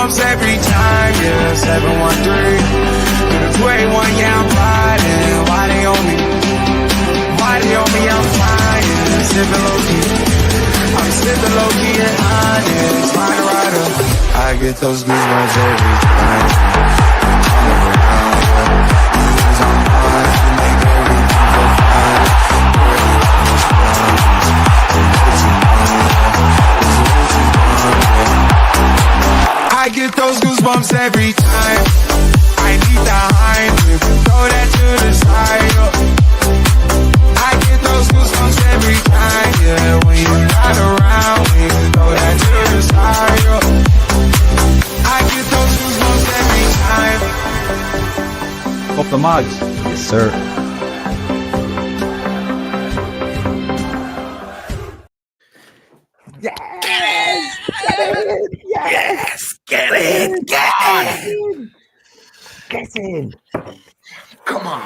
goosebumps every time, yeah, 713. To the 281, yeah, I'm riding. Why they on me? Why they on me? I'm flying, sipping low-key. I'm sipping low-key and honest, find a rider. I get those goosebumps every time. I'm around, yeah. I'm fine, you make everything feel fine. I get those goosebumps every time. I need the Heimlich, throw that to the side. I get those goosebumps every time, yeah. When you're not around me, throw that to the side. I get those goosebumps every time. Up the mags. Yes, sir. Yes! Yes! Get it! Get it! Get in! Come on,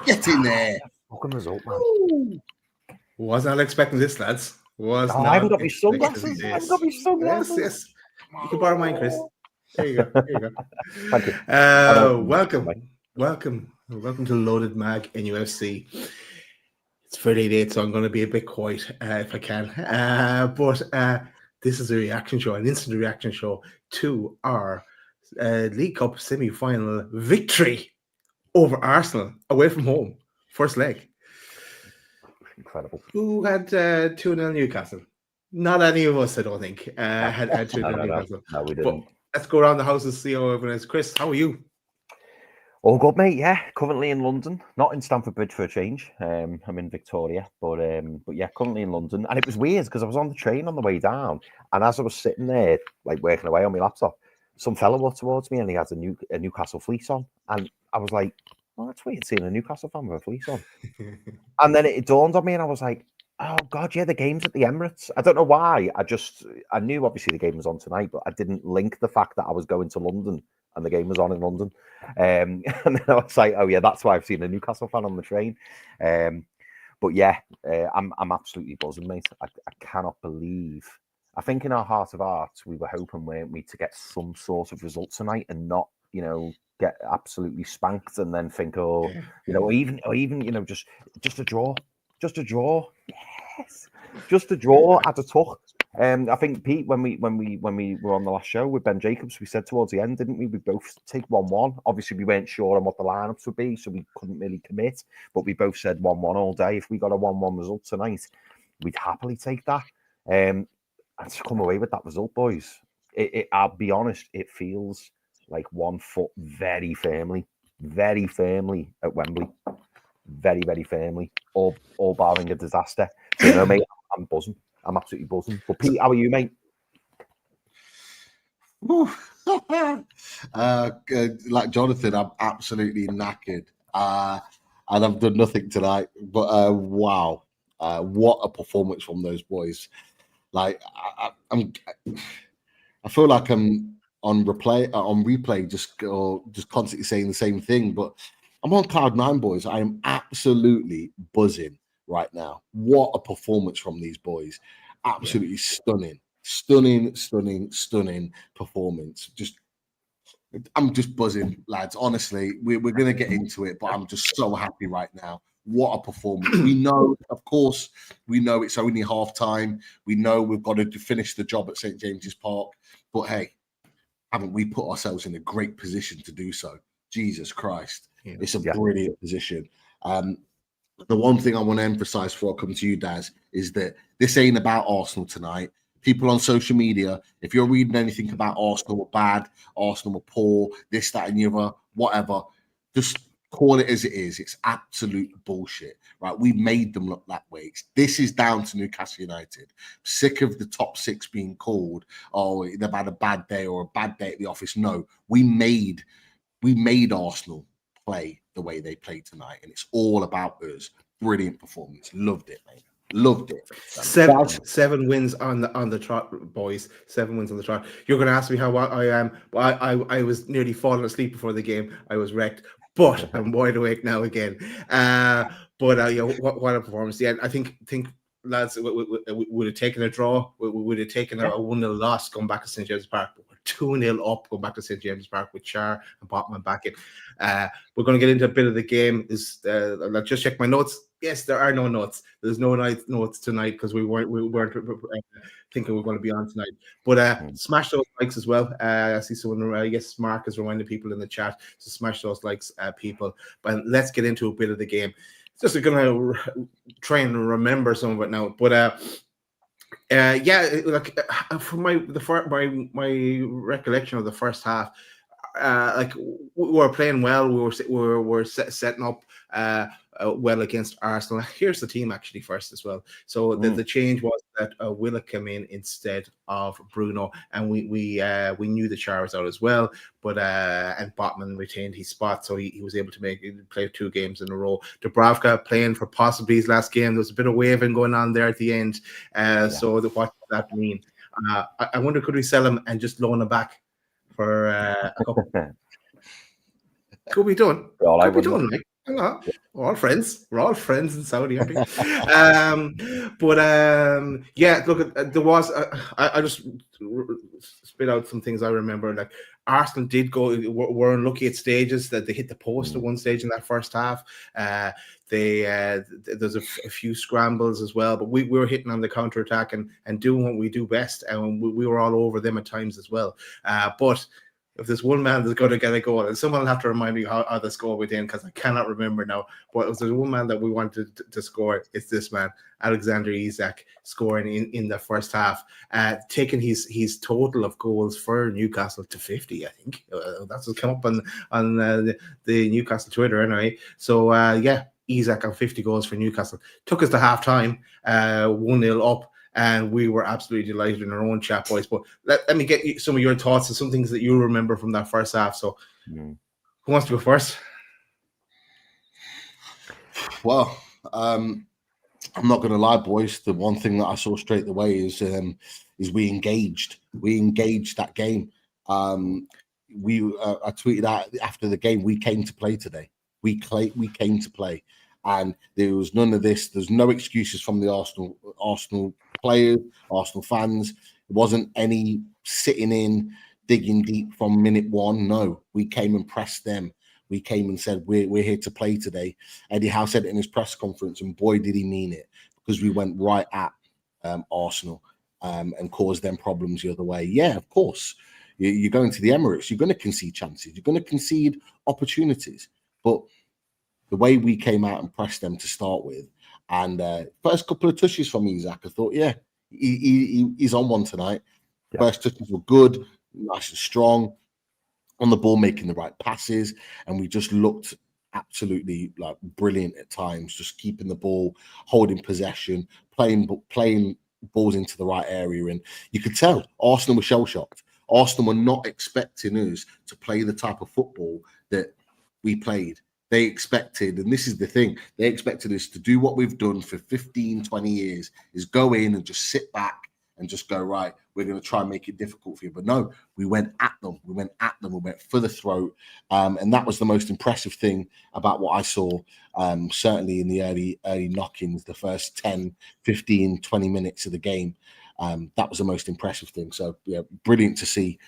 get in there. Fucking result, man. Was not expecting this, lads. I haven't got my sunglasses. Yes. You can borrow mine, Chris. There you go. Thank you. Welcome to Loaded Mag NUFC. It's Friday night, so I'm going to be a bit quiet if I can. But this is a reaction show, an instant reaction show to our League Cup semi-final victory over Arsenal away from home, first leg. Incredible. Who had 2-0 Newcastle? Not any of us, I don't think, had 2-0 Newcastle. No, we didn't. But let's go around the house and see how everyone is. Chris, how are you? All good, mate. Yeah, currently in London, not in Stamford Bridge for a change. I'm in Victoria, but yeah, currently in London. And it was weird because I was on the train on the way down, and as I was sitting there, like working away on my laptop, some fella walked towards me and he had a Newcastle fleece on, and I was like, "Oh, that's weird seeing a Newcastle fan with a fleece on." And then it dawned on me, and I was like, "Oh God, yeah, the game's at the Emirates." I don't know why. I knew obviously the game was on tonight, but I didn't link the fact that I was going to London and the game was on in London. And then I was like, "Oh yeah, that's why I've seen a Newcastle fan on the train." But yeah, I'm absolutely buzzing, mate. I cannot believe. I think in our heart of hearts, we were hoping, weren't we, to get some sort of result tonight and not, get absolutely spanked and then think, or even, just a draw, yes, just a draw at a tuck. I think Pete, when we were on the last show with Ben Jacobs, we said towards the end, didn't we? We both take 1-1. Obviously, we weren't sure on what the lineups would be, so we couldn't really commit. But we both said 1-1 all day. If we got a 1-1 result tonight, we'd happily take that. And to come away with that result, boys, I'll be honest, it feels like 1 foot very firmly at Wembley, very, very firmly, all barring a disaster. So, mate, I'm buzzing. I'm absolutely buzzing. But Pete, how are you, mate? Like Jonathan, I'm absolutely knackered. And I've done nothing tonight. But wow, what a performance from those boys! Like I feel like I'm on replay, just constantly saying the same thing. But I'm on cloud nine, boys. I am absolutely buzzing right now. What a performance from these boys. Absolutely stunning performance. I'm just buzzing, lads. Honestly, we're going to get into it, but I'm just so happy right now. What a performance. We know, of course, it's only half time. We know we've got to finish the job at St. James's Park. But hey, haven't we put ourselves in a great position to do so? Jesus Christ. Yeah. It's a brilliant position. The one thing I want to emphasize before I come to you, Daz, is that this ain't about Arsenal tonight. People on social media, if you're reading anything about Arsenal were bad, Arsenal were poor, this, that, and the other, whatever, just call it as it is. It's absolute bullshit, right? We made them look that way. This is down to Newcastle United. Sick of the top six being called, oh, they've had a bad day or a bad day at the office. No, we made Arsenal play the way they played tonight, and it's all about us. Brilliant performance. Loved it, mate. Loved it. Seven wins on the trot, boys. 7 wins on the trot. You're going to ask me how I am. I was nearly falling asleep before the game. I was wrecked, but I'm wide awake now again. What a performance! Yeah, I think lads, we would have taken a draw. We would have taken a 1-0 loss going back to St. James Park. But we're 2-0 up going back to St. James Park with Char and Botman back in. We're going to get into a bit of the game. I'll just check my notes. Yes, there are no notes. There's no notes tonight because we weren't thinking we were going to be on tonight. But smash those likes as well. I see someone. I guess Mark is reminding people in the chat to smash those likes, people. But let's get into a bit of the game. Just going to try and remember some of it now. But from my recollection of the first half, like we were playing well. We were setting up well against Arsenal. Here's the team actually first as well. So the change was that Willock came in instead of Bruno, and we knew the Char was out as well. But and Botman retained his spot, so he was able to play 2 games in a row. Dubravka playing for possibly his last game. There was a bit of waving going on there at the end. So what does that mean? I wonder, could we sell him and just loan him back for a couple? Could be done. Could be done, Mike. We're all friends. We're all friends in Saudi, aren't we? Yeah, look, there was. I just spit out some things I remember. Like Arsenal did were unlucky at stages that they hit the post at one stage in that first half. There's a few scrambles as well, but we were hitting on the counter attack and doing what we do best, and we were all over them at times as well. But if there's one man that's going to get a goal, and someone will have to remind me how the score went in because I cannot remember now. But if there's one man that we wanted to score, it's this man, Alexander Isak, scoring in the first half, taking his total of goals for Newcastle to 50. I think that's what come up on the Newcastle Twitter anyway. So Isak on 50 goals for Newcastle took us to half time, 1-0 up. And we were absolutely delighted in our own chat, boys. But let me get some of your thoughts and some things that you remember from that first half. So, who wants to go first? Well, I'm not going to lie, boys. The one thing that I saw straight away is we engaged. We engaged that game. I tweeted out after the game, we came to play today. We came to play. And there was none of this. There's no excuses from the Arsenal players, Arsenal fans. It wasn't any sitting in, digging deep from minute one. No, we came and pressed them. We came and said, we're here to play today. Eddie Howe said it in his press conference, and boy, did he mean it, because we went right at Arsenal and caused them problems the other way. Yeah, of course. You're going to the Emirates. You're going to concede chances. You're going to concede opportunities. But the way we came out and pressed them to start with, and first couple of touches from Isak, I thought, yeah, he's on one tonight. Yeah. First touches were good, nice and strong, on the ball, making the right passes, and we just looked absolutely like brilliant at times, just keeping the ball, holding possession, playing balls into the right area, and you could tell Arsenal were shell-shocked. Arsenal were not expecting us to play the type of football that we played. They expected, and this is the thing, they expected us to do what we've done for 15, 20 years, is go in and just sit back and just go, right, we're going to try and make it difficult for you. But no, we went at them. We went for the throat. And that was the most impressive thing about what I saw, certainly in the early knock-ins, the first 10, 15, 20 minutes of the game. That was the most impressive thing. So, yeah, brilliant to see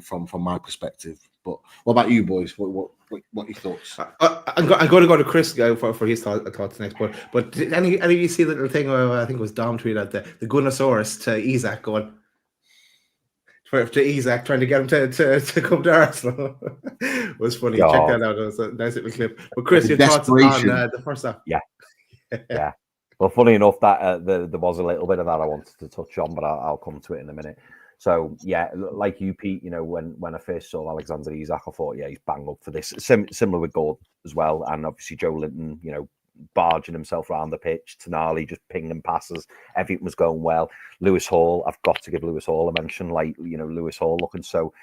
from my perspective. But what about you, boys? What are your thoughts? I'm going to go to Chris for his thoughts next. But did any of you see the little thing where I think it was Dom tweeted out the Gunnosaurus to Isak going to Isak trying to get him to come to Arsenal? It was funny. Check that out. It was a nice little clip. But Chris, your thoughts on the first half? Yeah. Well, funny enough that there was a little bit of that I wanted to touch on, but I'll come to it in a minute. So, yeah, like you, Pete, you know, when I first saw Alexander Isak, I thought, yeah, he's bang up for this. Similar with Gordon as well. And obviously Joe Linton, you know, barging himself around the pitch. Tonali just pinging passes. Everything was going well. Lewis Hall, I've got to give Lewis Hall a mention. Like, you know, Lewis Hall looking so...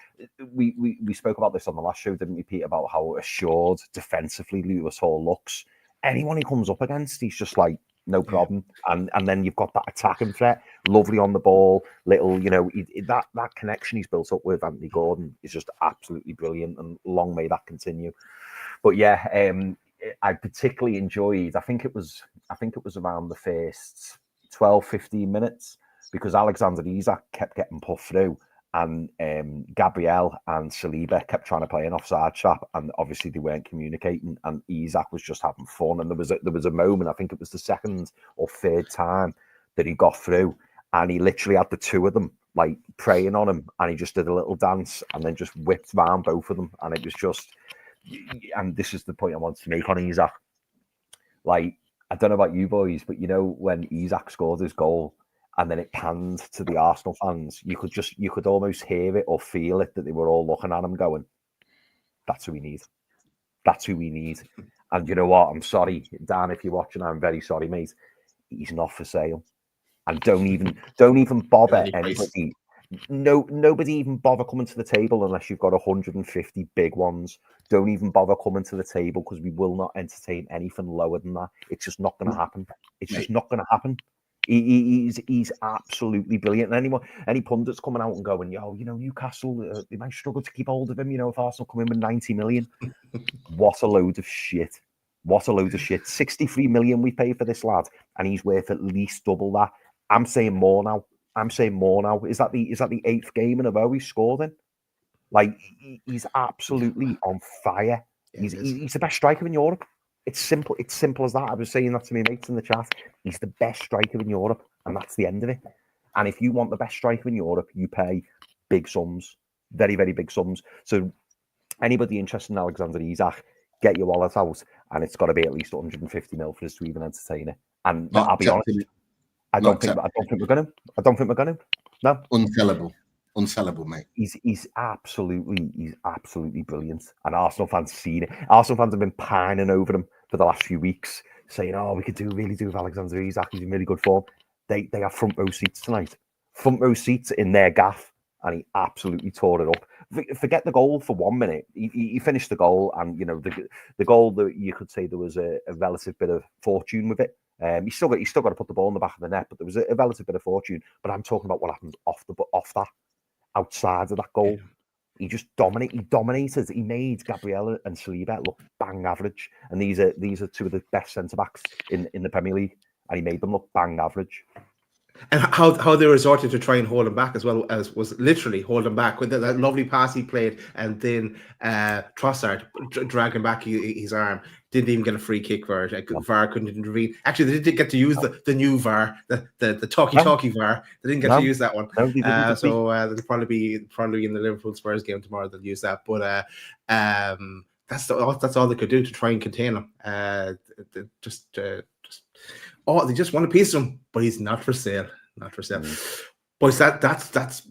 We spoke about this on the last show, didn't we, Pete, about how assured defensively Lewis Hall looks. Anyone he comes up against, he's just like, no problem. And then you've got that attacking threat, lovely on the ball, little, you know, that connection he's built up with Anthony Gordon is just absolutely brilliant, and long may that continue. But yeah, I particularly enjoyed, I think it was around the first 12, 15 minutes because Alexander Isak kept getting put through, and Gabriel and Saliba kept trying to play an offside trap, and obviously they weren't communicating, and Isak was just having fun. And there was a moment, I think it was the second or third time that he got through, and he literally had the two of them like praying on him, and he just did a little dance and then just whipped round both of them, and it was just. And this is the point I want to make on Isak. Like, I don't know about you boys, but you know when Isak scored his goal and then it panned to the Arsenal fans, you could almost hear it or feel it that they were all looking at him going, "That's who we need. That's who we need." And you know what? I'm sorry, Dan, if you're watching, I'm very sorry, mate. He's not for sale. And don't even bother anybody. Nobody even bother coming to the table unless you've got 150 big ones. Don't even bother coming to the table because we will not entertain anything lower than that. It's just not going to happen. It's just not going to happen. He's absolutely brilliant. And any pundits coming out and going, Newcastle, they might struggle to keep hold of him, if Arsenal come in with 90 million. What a load of shit. What a load of shit. 63 million we paid for this lad, and he's worth at least double that. I'm saying more now. Is that the 8th game in a row he's scored in? Like, he's absolutely on fire. He's the best striker in Europe. It's simple as that. I was saying that to my mates in the chat. He's the best striker in Europe, and that's the end of it. And if you want the best striker in Europe, you pay big sums, very, very big sums. So anybody interested in Alexander Isak, get your wallet out, and it's got to be at least 150 mil for us to even entertain it. And I'll be honest, I don't think we're going to. No, unsellable, mate. He's absolutely brilliant, and Arsenal fans seen it. Arsenal fans have been pining over him for the last few weeks, saying, "Oh, we could really do with Alexander Isak. He's in really good form." They have front row seats tonight, front row seats in their gaff, and he absolutely tore it up. Forget the goal for 1 minute. He finished the goal, and the goal that you could say there was a relative bit of fortune with it. He's still got to put the ball in the back of the net, but there was a relative bit of fortune. But I'm talking about what happened off that, outside of that goal. He just dominated. He made Gabriel and Saliba look bang average, and these are two of the best centre backs in the Premier League, and he made them look bang average. And how they resorted to try and hold him back as well as was literally hold him back with that lovely pass he played, and then Trossard dragging back his arm. Didn't even get a free kick for it. VAR couldn't intervene. Actually, they did get to use the new VAR, the talkie VAR. They didn't get to use that one. So they'll probably in the Liverpool Spurs game tomorrow. They'll use that. But that's all they could do to try and contain him. They just want a piece of him, but he's not for sale. Not for sale. Boys, that's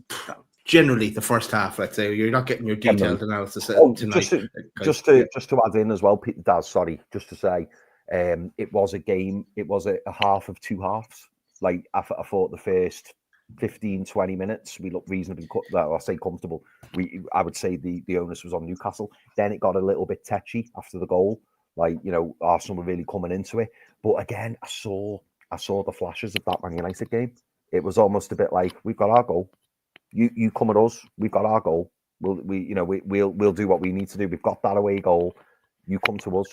generally the first half. Let's say you're not getting your detailed analysis tonight. Just to add in as well, Peter Daz. Sorry, just to say, it was a game. It was a half of two halves. Like I thought, the first 15-20 minutes we looked reasonably comfortable. I would say the onus was on Newcastle. Then it got a little bit tetchy after the goal. Like, Arsenal were really coming into it. But again, I saw the flashes of that Man United game. It was almost a bit like, we've got our goal. You come at us. We've got our goal. We'll do what we need to do. We've got that away goal. You come to us,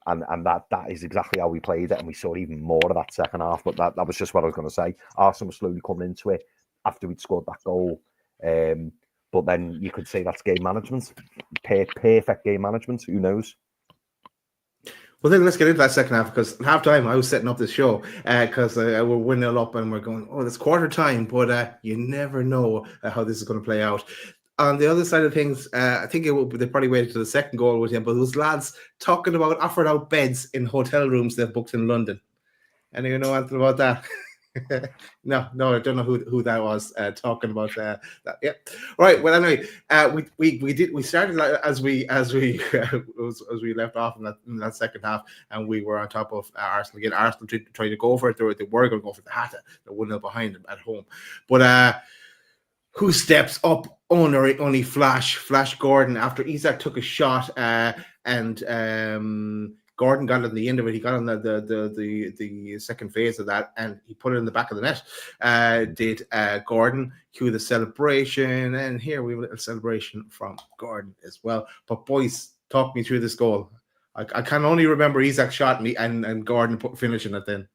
and that is exactly how we played it. And we saw even more of that second half. But that was just what I was going to say. Arsenal was slowly coming into it after we'd scored that goal. But then you could say that's game management, perfect game management. Who knows? Well, then let's get into that second half, because at half time I was setting up this show because we're 1-0 up and we're going, it's quarter time, but you never know how this is going to play out. On the other side of things, I think they probably waited to the second goal with him, but those lads talking about offered out beds in hotel rooms they've booked in London. And you know anything about that? No, I don't know who that was talking about that. Yeah, right. Well, anyway, we started as we left off in that second half, and we were on top of Arsenal again. Arsenal tried to go for it. They were going to go for the Hatta. They're 1-0 behind them at home, but who steps up? Only Flash Gordon after Isak took a shot and. Gordon got at the end of it. He got on the second phase of that, and he put it in the back of the net. Did Gordon cue the celebration? And here we have a little celebration from Gordon as well. But boys, talk me through this goal. I can only remember Isak shot me and Gordon finishing it then.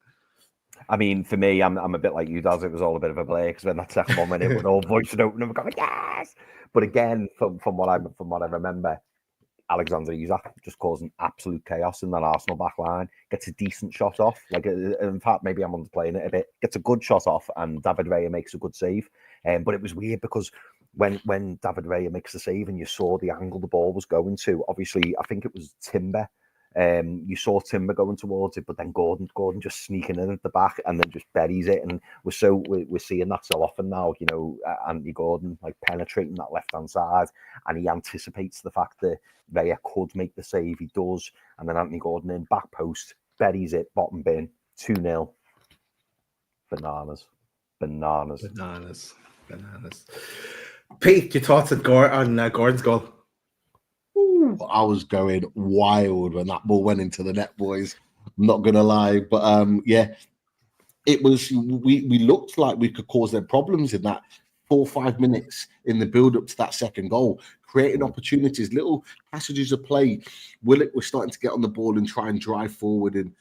I mean, for me, I'm a bit like you, Daz. It was all a bit of a blur because when that second one went in, we're all voicing open and we're going, yes. But again, from what I remember, Alexander Isak just causing absolute chaos in that Arsenal back line. Gets a decent shot off. Like, in fact, maybe I'm underplaying it a bit. Gets a good shot off, and David Raya makes a good save. But it was weird because when David Raya makes the save and you saw the angle the ball was going to, obviously, I think it was Timber. You saw Timber going towards it, but then Gordon just sneaking in at the back and then just buries it. And we're seeing that so often now. You know, Anthony Gordon like penetrating that left hand side, and he anticipates the fact that Raya could make the save. He does, and then Anthony Gordon in back post buries it, bottom bin, 2-0. Bananas. Pete, your thoughts on Gordon's goal? Ooh, I was going wild when that ball went into the net, boys. I'm not gonna lie, but yeah, it was. We looked like we could cause them problems in that 4 or 5 minutes in the build up to that second goal, creating opportunities, little passages of play. Willock was starting to get on the ball and try and drive forward and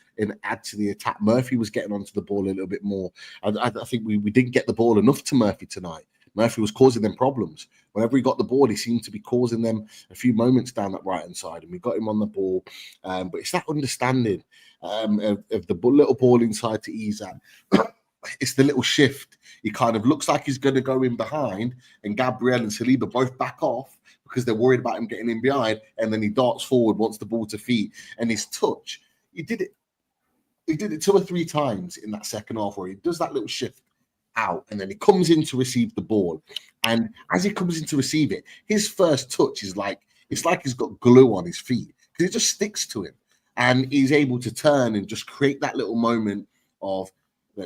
add to the attack. Murphy was getting onto the ball a little bit more. I think we didn't get the ball enough to Murphy tonight. Murphy was causing them problems. Whenever he got the ball, he seemed to be causing them a few moments down that right-hand side, and we got him on the ball. But it's that understanding of the little ball inside to Isak. It's the little shift. He kind of looks like he's going to go in behind, and Gabriel and Saliba both back off because they're worried about him getting in behind, and then he darts forward, wants the ball to feet, and his touch. He did it 2 or 3 times in that second half where he does that little shift out, and then he comes in to receive the ball, and as he comes in to receive it, his first touch is like it's like he's got glue on his feet because it just sticks to him, and he's able to turn and just create that little moment of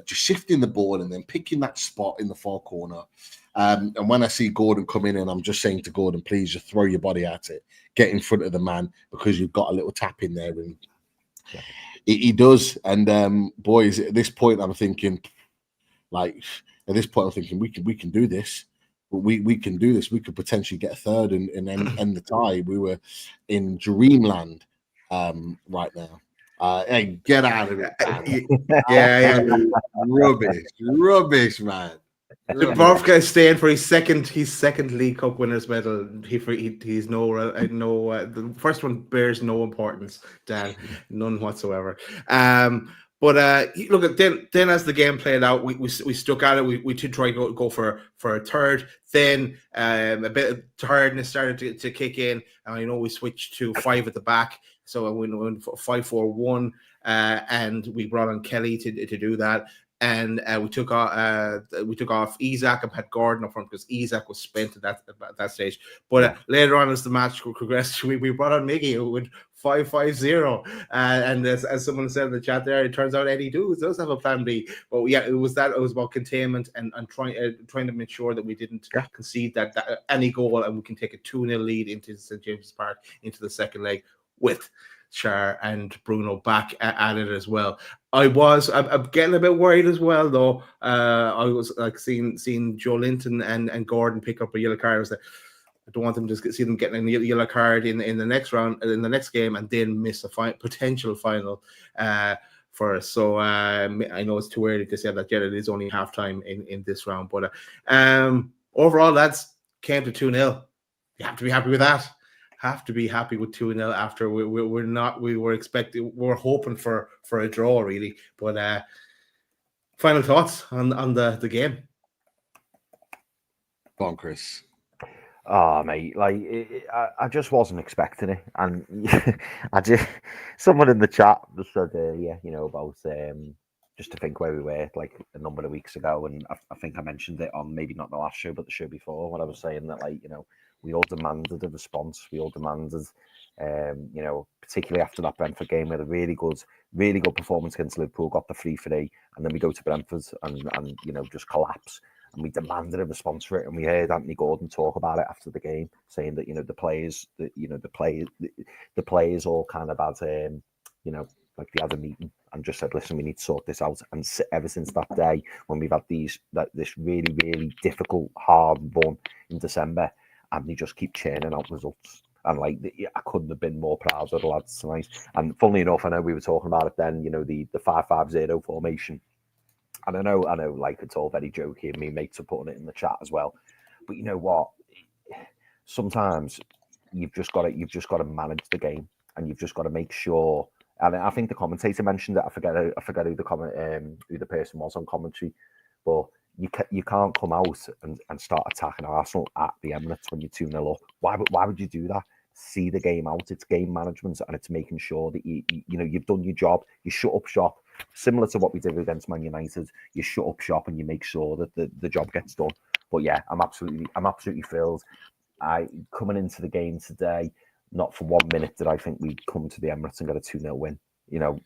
just shifting the ball and then picking that spot in the far corner. And when I see Gordon come in, and I'm just saying to Gordon, please just throw your body at it, get in front of the man because you've got a little tap in there, and he does. And boys, at this point, I'm thinking. Like at this point, I'm thinking we can do this. We can do this. We could potentially get a third and end the tie. We were in dreamland right now. Hey, get out of it! Yeah. Rubbish, man. Dubravka is staying for his second League Cup winners medal. He's the first one bears no importance, Dan, none whatsoever. But look, then as the game played out, we stuck at it. We did try to go for a third. Then a bit of tiredness started to kick in, and we switched to 5 at the back. So we went 5-4-1, and we brought on Kelly to do that. And we took off Isak and had Gordon up front because Isak was spent at that stage. But later on, as the match progressed, we brought on Miggy who went 5-5-0. And as someone said in the chat there, it turns out Eddie does have a plan B. But yeah, it was about containment and trying to make sure that we didn't concede that any goal, and we can take a 2-0 lead into St James's Park into the second leg with Schär and Bruno back at it as well. I'm getting a bit worried as well, though. I was like seeing Joe Linton and Gordon pick up a yellow card. I was like, I don't want them to see them getting a yellow card in the next round, in the next game, and then miss a potential final for us. So I know it's too early to say that yet. It is only halftime in this round, but overall, lads, came to 2-0. You have to be happy with that. Have to be happy with 2-0 after we were hoping for a draw, really. But final thoughts on the game. Go on, Chris. Oh, mate, like I just wasn't expecting it, and someone in the chat just said earlier, about just to think where we were like a number of weeks ago, and I think I mentioned it on maybe not the last show, but the show before, when I was saying that we all demanded a response. We all demanded, particularly after that Brentford game, we had a really good performance against Liverpool, got the 3-3, and then we go to Brentford and just collapse. And we demanded a response for it, and we heard Anthony Gordon talk about it after the game, saying that the players all kind of had like they had a meeting and just said, listen, we need to sort this out. And ever since that day, when we've had this really, really difficult, hard run in December, and they just keep churning out results. And I couldn't have been more proud of the lads tonight. And funnily enough, I know we were talking about it then, the 5-5-0 formation. And I know, like it's all very jokey, and me mates are putting it in the chat as well. But you know what? Sometimes you've just got to manage the game, and you've just got to make sure. And I think the commentator mentioned it. I forget who the person was on commentary, but you can't come out and start attacking Arsenal at the Emirates when you're 2-0 up. Why would you do that? See the game out. It's game management, and it's making sure that you've done your job. You shut up shop, similar to what we did against Man United. You shut up shop and you make sure that the job gets done. But yeah, I'm absolutely thrilled. Coming into the game today, not for 1 minute did I think we'd come to the Emirates and get a 2-0 win. You know,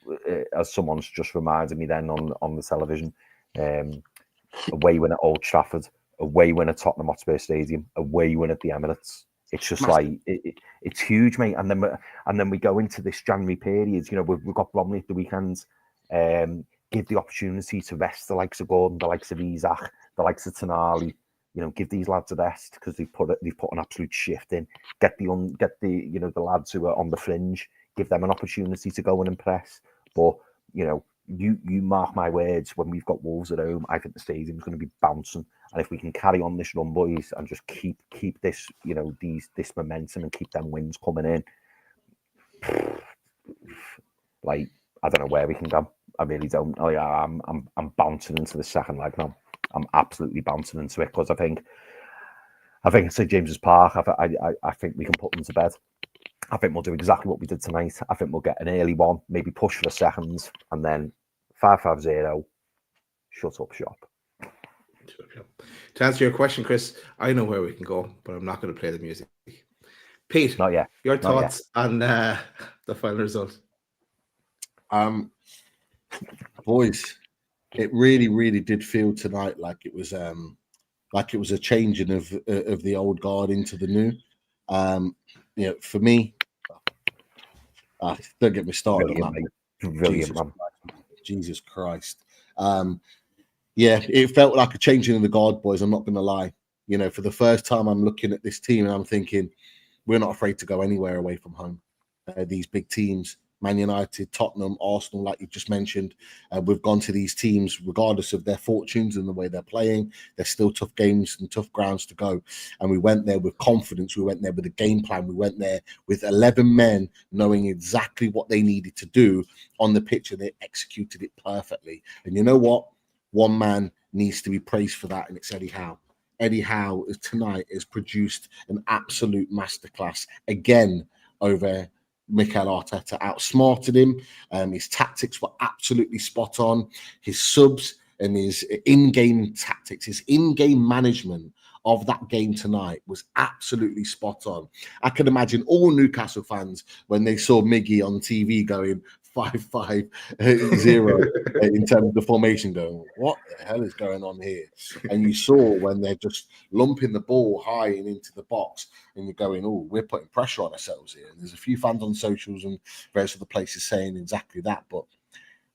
as someone's just reminded me then on the television, away win at Old Trafford, away win at Tottenham Hotspur Stadium, away win at the Emirates. It's just like it's huge, mate. And then we go into this January period. You know, we've got Bromley at the weekends. Give the opportunity to rest the likes of Gordon, the likes of Isak, the likes of Tonali. You know, give these lads a rest because they've put an absolute shift in. Get the lads who are on the fringe. Give them an opportunity to go and impress. But you know, you mark my words. When we've got Wolves at home, I think the stadium's going to be bouncing. And if we can carry on this run, boys, and just keep this, you know, this momentum and keep them wins coming in, like I don't know where we can go. I really don't. Oh yeah, I'm bouncing into the second leg now. I'm absolutely bouncing into it because I think at St James's Park, I think we can put them to bed. I think we'll do exactly what we did tonight. I think we'll get an early one, maybe push for the seconds, and then 5-5-0, shut up shop. To answer your question, Chris, I know where we can go, but I'm not going to play the music. Pete, not yet. Your thoughts on the final result? Boys, it really, really did feel tonight like it was a changing of the old guard into the new. You know, for me, don't get me started on that. Brilliant, man. Jesus Christ. Yeah, it felt like a changing of the guard, boys. I'm not going to lie. You know, for the first time, I'm looking at this team and I'm thinking, we're not afraid to go anywhere away from home. These big teams, Man United, Tottenham, Arsenal, like you just mentioned, we've gone to these teams regardless of their fortunes and the way they're playing. There's still tough games and tough grounds to go. And we went there with confidence. We went there with a game plan. We went there with 11 men knowing exactly what they needed to do on the pitch, and they executed it perfectly. And you know what? One man needs to be praised for that, and it's Eddie Howe. Eddie Howe tonight has produced an absolute masterclass again over Mikel Arteta. Outsmarted him. His tactics were absolutely spot on. His subs and his in-game tactics, his in-game management of that game tonight was absolutely spot on. I can imagine all Newcastle fans when they saw Miggy on TV going 5-5-0 in terms of the formation, going, what the hell is going on here? And you saw when they're just lumping the ball high and into the box, and you're going, oh, we're putting pressure on ourselves here. And there's a few fans on socials and various other places saying exactly that, but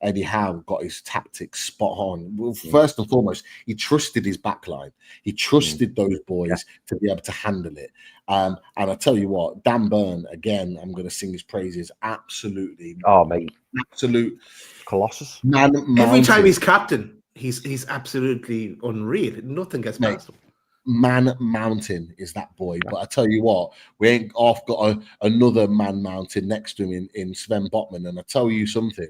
Eddie Howe got his tactics spot on. Well, first and foremost, he trusted his backline. He trusted those boys to be able to handle it. And I tell you what, Dan Burn, again, I'm going to sing his praises. Absolutely. Oh, mate. Absolute Colossus. Every time he's captain, he's absolutely unreal. Nothing gets past him. Man mountain is that boy. But I tell you what, we ain't off got another man mountain next to him in Sven Botman. And I tell you something,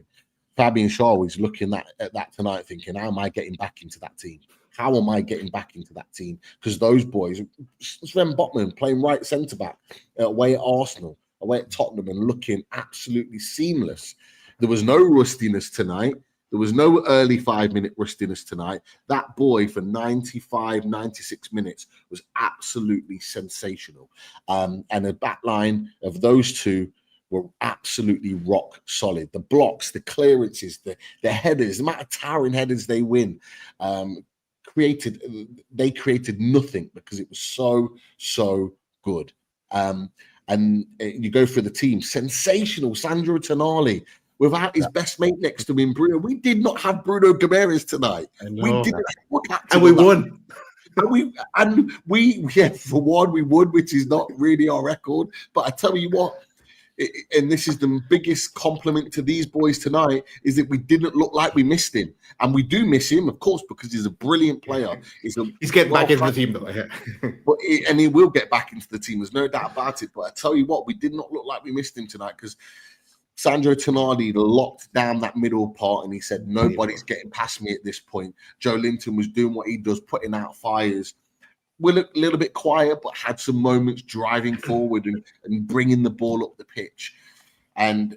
Fabian Shaw is looking at that tonight thinking, how am I getting back into that team? How am I getting back into that team? Because those boys, Sven Botman playing right centre-back away at Arsenal, away at Tottenham, and looking absolutely seamless. There was no rustiness tonight. There was no early 5-minute rustiness tonight. That boy for 95, 96 minutes was absolutely sensational. And a back line of those two were absolutely rock solid. The blocks, the clearances, the headers, the amount of towering headers they win, they created nothing because it was so good. And you go through the team, sensational. Sandro Tonali without his best mate next to him, Bruno. We did not have Bruno Guimaraes tonight. We didn't. And we won. And we for one, we won, which is not really our record. But I tell you what, and this is the biggest compliment to these boys tonight, is that we didn't look like we missed him. And we do miss him, of course, because he's a brilliant player. He's getting back into the team, though. And he will get back into the team. There's no doubt about it. But I tell you what, we did not look like we missed him tonight, because Sandro Tonali locked down that middle part, and he said, nobody's getting past me at this point. Joe Linton was doing what he does, putting out fires. We're a little bit quiet, but had some moments driving forward and bringing the ball up the pitch. And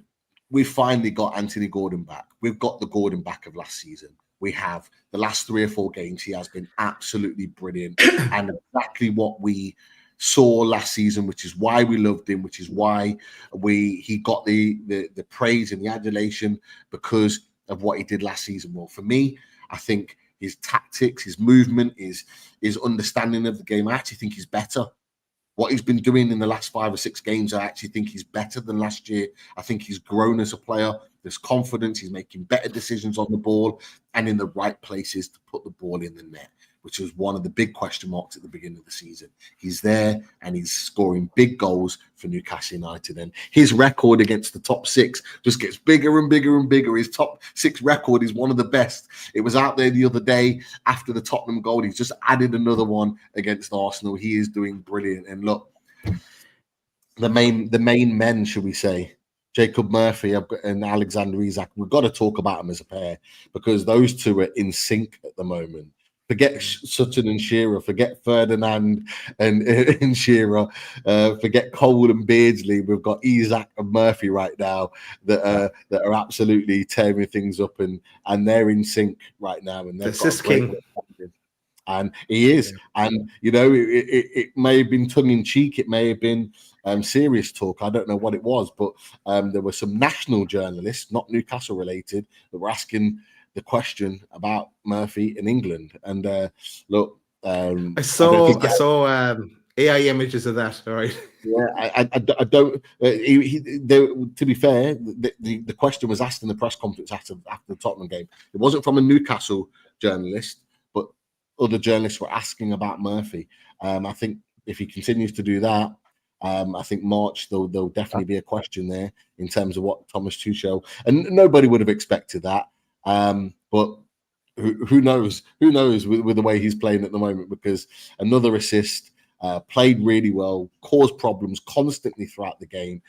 we finally got Anthony Gordon back. We've got the Gordon back of last season. We have. The last 3 or 4 games, he has been absolutely brilliant and exactly what we saw last season, which is why we loved him, which is why he got the praise and the adulation, because of what he did last season. Well, for me, I think his tactics, his movement, his understanding of the game, I actually think he's better. What he's been doing in the last 5 or 6 games, I actually think he's better than last year. I think he's grown as a player. There's confidence. He's making better decisions on the ball and in the right places to put the ball in the net, which was one of the big question marks at the beginning of the season. He's there and he's scoring big goals for Newcastle United. And his record against the top 6 just gets bigger and bigger and bigger. His top 6 record is one of the best. It was out there the other day after the Tottenham goal. He's just added another one against Arsenal. He is doing brilliant. And look, the main men, should we say, Jacob Murphy and Alexander Isak, we've got to talk about them as a pair, because those two are in sync at the moment. Forget Sutton and Shearer, forget Ferdinand and Shearer, forget Cole and Beardsley. We've got Isak and Murphy right now that are absolutely tearing things up, and they're in sync right now. And they're assist king. And he is. And, you know, it may have been tongue-in-cheek. It may have been serious talk. I don't know what it was. But there were some national journalists, not Newcastle-related, that were asking the question about Murphy in England. And, look... I saw AI images of that, all right? Yeah, I don't... to be fair, the question was asked in the press conference after the Tottenham game. It wasn't from a Newcastle journalist, but other journalists were asking about Murphy. I think if he continues to do that, I think March there'll definitely be a question there in terms of what Thomas Tuchel, and nobody would have expected that. But who knows? Who knows with the way he's playing at the moment? Because another assist, played really well, caused problems constantly throughout the game.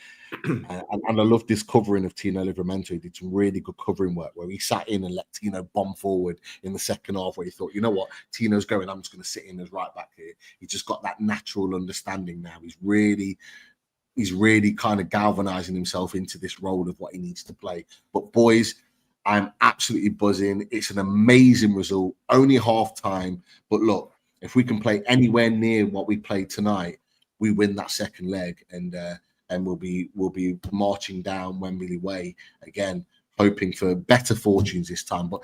And I love this covering of Tino Livramento. He did some really good covering work where he sat in and let Tino bomb forward in the second half, where he thought, you know what, Tino's going, I'm just going to sit in as right back here. He's just got that natural understanding now. He's really kind of galvanizing himself into this role of what he needs to play. But boys, I'm absolutely buzzing. It's an amazing result, only half time. But look, if we can play anywhere near what we played tonight, we win that second leg, and we'll be marching down Wembley way again, hoping for better fortunes this time. But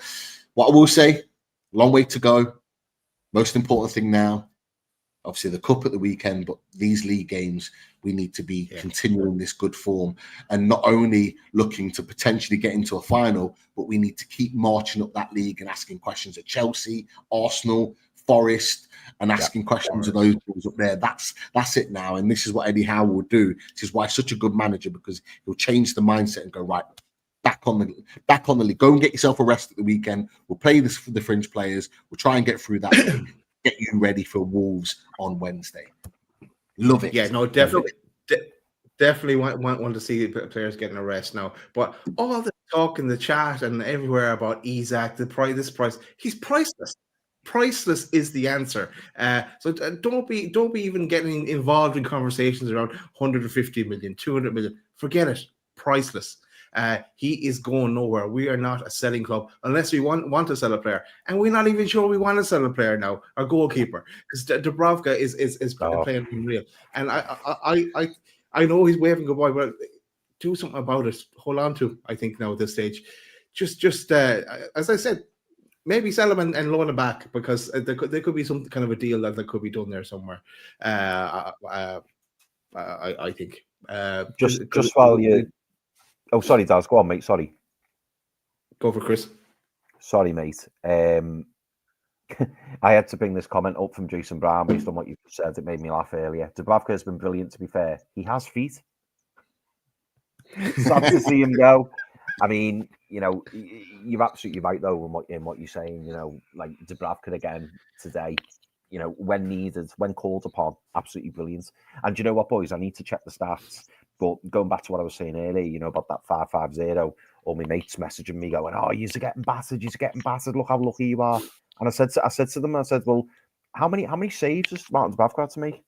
what I will say, long way to go. Most important thing now, obviously the cup at the weekend, but these league games, we need to be continuing this good form, and not only looking to potentially get into a final, but we need to keep marching up that league and asking questions at Chelsea, Arsenal, Forest, and asking questions of those teams up there. That's it now, and this is what Eddie Howe will do. This is why he's such a good manager, because he'll change the mindset and go, right, back on the league. Go and get yourself a rest at the weekend. We'll play this for the fringe players. We'll try and get through that league. Get you ready for Wolves on Wednesday. Love it. Yeah, no, definitely. Definitely want to see the players getting a rest now. But all the talk in the chat and everywhere about Isak, this price, he's priceless. Priceless is the answer. So don't be even getting involved in conversations around 150 million, 200 million. Forget it. Priceless. He is going nowhere. We are not a selling club unless we want to sell a player, and we're not even sure we want to sell a player now. Our goalkeeper, because Dubravka is playing unreal, and I know he's waving goodbye, but do something about it. Hold on to, I think, now at this stage. Just as I said, maybe sell him and loan him back, because there could be some kind of a deal that could be done there somewhere. I think. Just while you. Oh, sorry, Daz. Go on, mate. Sorry. Go for Chris. Sorry, mate. I had to bring this comment up from Jason Brown based on what you said. It made me laugh earlier. Dubravka has been brilliant, to be fair. He has feet. Sad to see him go. I mean, you know, you're absolutely right though in what you're saying. You know, like Dubravka again today. You know, when needed, when called upon, absolutely brilliant. And you know what, boys? I need to check the stats. But going back to what I was saying earlier, you know, about that 5-5-0, all my mates messaging me going, "Oh, you're getting battered. You're getting battered. Look how lucky you are." And I said to them, "Well, how many saves has Martin Dubravka had to make?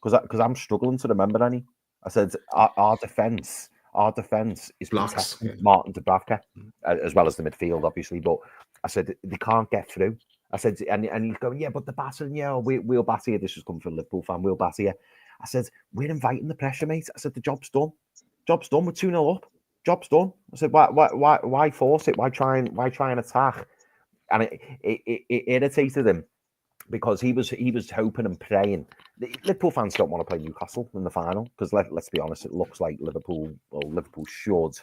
Because I'm struggling to remember any." I said, "Our defense is Blocks. protecting Martin Dubravka, as well as the midfield, obviously. But I said they can't get through." I said, and he's going, "Yeah, but the battering, yeah, we'll batter you." This was coming from a Liverpool fan. "We'll batter you." I said, "We're inviting the pressure, mate." I said, "The job's done. Job's done. We're 2-0 up. Job's done." I said, "Why force it? Why try and attack?" And it irritated him because he was hoping and praying. The Liverpool fans don't want to play Newcastle in the final because let's be honest, it looks like Liverpool should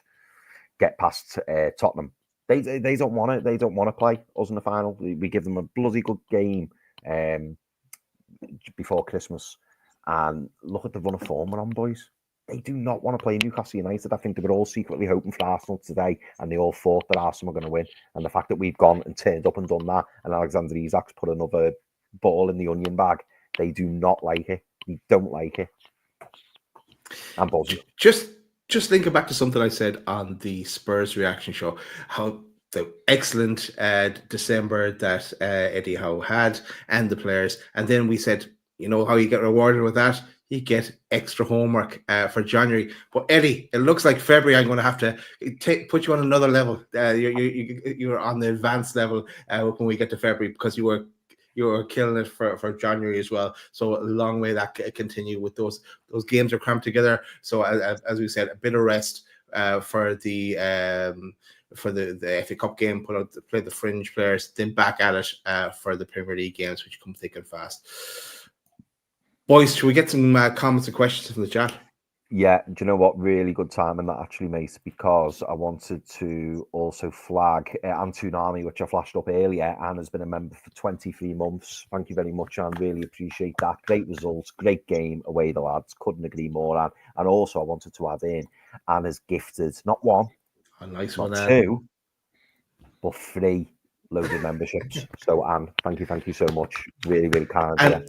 get past Tottenham. They don't want it. They don't want to play us in the final. We give them a bloody good game before Christmas, and look at the run of form we're on, boys. They do not want to play Newcastle United. I think they were all secretly hoping for Arsenal today, and they all thought that Arsenal were going to win. And the fact that we've gone and turned up and done that, and Alexander Isak's put another ball in the onion bag, they do not like it. They don't like it. I'm buzzing. Just thinking back to something I said on the Spurs reaction show, how the excellent December that Eddie Howe had and the players, and then we said, you know how you get rewarded with that? You get extra homework for January. But Eddie, it looks like February I'm going to have to put you on another level. You're on the advanced level when we get to February, because you were killing it for January as well. So a long way that continue with those games are cramped together. So as we said, a bit of rest for the FA Cup game, play the fringe players, then back at it for the Premier League games, which come thick and fast. Boys, should we get some comments and questions from the chat? Yeah, do you know what? Really good time in that, actually, mate, because I wanted to also flag Antunami, which I flashed up earlier, and has been a member for 23 months. Thank you very much, Anne. Really appreciate that. Great results, great game away, the lads. Couldn't agree more, Anne. And also, I wanted to add in, Anne has gifted not one, not one, two, but 3 loaded memberships. So, Anne, thank you so much. Really, really kind. And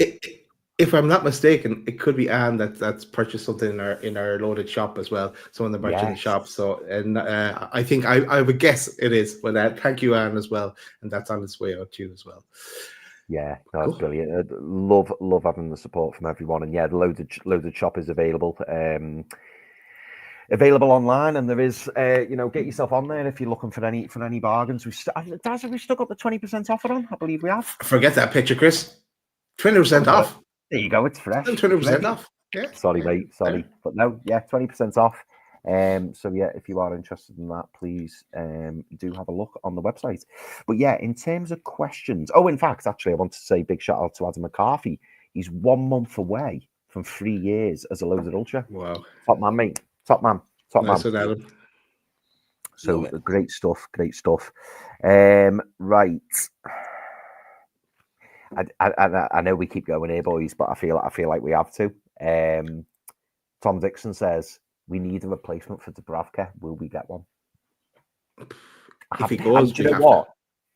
if I'm not mistaken, it could be Anne that's purchased something in our loaded shop as well. So in the merch in the shop. So, and I think I would guess it is. But thank you, Anne, as well. And that's on its way out to you as well. Yeah, that's cool. Brilliant. Love having the support from everyone. And yeah, the loaded shop is available. Available online, and there is, get yourself on there if you're looking for any bargains. Have we still got the 20% offer on? I believe we have. Forget that picture, Chris. 20% off. There you go. It's fresh. 20% off. Yeah. Sorry, mate. Sorry, but no. Yeah, 20% off. So yeah, if you are interested in that, please do have a look on the website. But yeah, in terms of questions, in fact, actually, I want to say big shout out to Adam McCarthy. He's 1 month away from 3 years as a loaded ultra. Wow. Top man, mate. Top man. Nice one, Adam. So great stuff. Right. I know we keep going here, boys, but I feel like we have to. Tom Dixon says we need a replacement for Dubravka. Will we get one? If he goes, do you know what?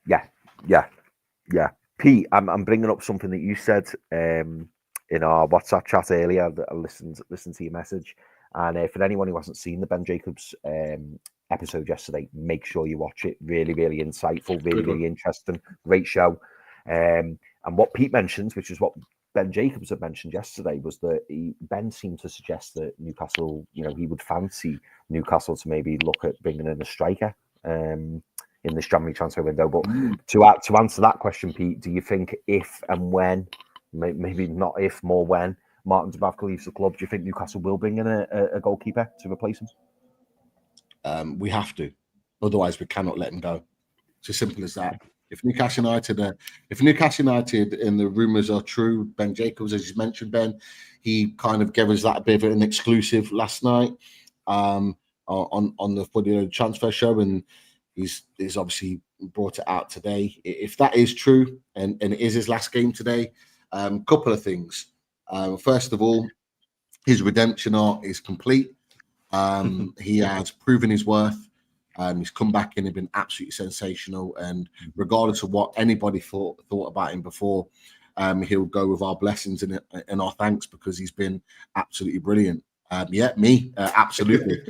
Yeah. Pete, I'm bringing up something that you said in our WhatsApp chat earlier. That I listened to your message, and for anyone who hasn't seen the Ben Jacobs episode yesterday, make sure you watch it. Really, really insightful, really interesting, great show. And what Pete mentions, which is what Ben Jacobs had mentioned yesterday, was that Ben seemed to suggest that Newcastle, he would fancy Newcastle to maybe look at bringing in a striker in this January transfer window. But to answer that question, Pete, do you think if and when, maybe not if, more when, Martin Dubravka leaves the club, do you think Newcastle will bring in a goalkeeper to replace him? We have to. Otherwise, we cannot let him go. It's as simple as that. If Newcastle United and the rumours are true, Ben Jacobs, as you mentioned, Ben, he kind of gave us that bit of an exclusive last night on the transfer show, and he's obviously brought it out today. If that is true, and it is his last game today, couple of things. First of all, his redemption arc is complete. He has proven his worth. He's come back in and been absolutely sensational. And regardless of what anybody thought about him before, he'll go with our blessings and our thanks, because he's been absolutely brilliant. Absolutely.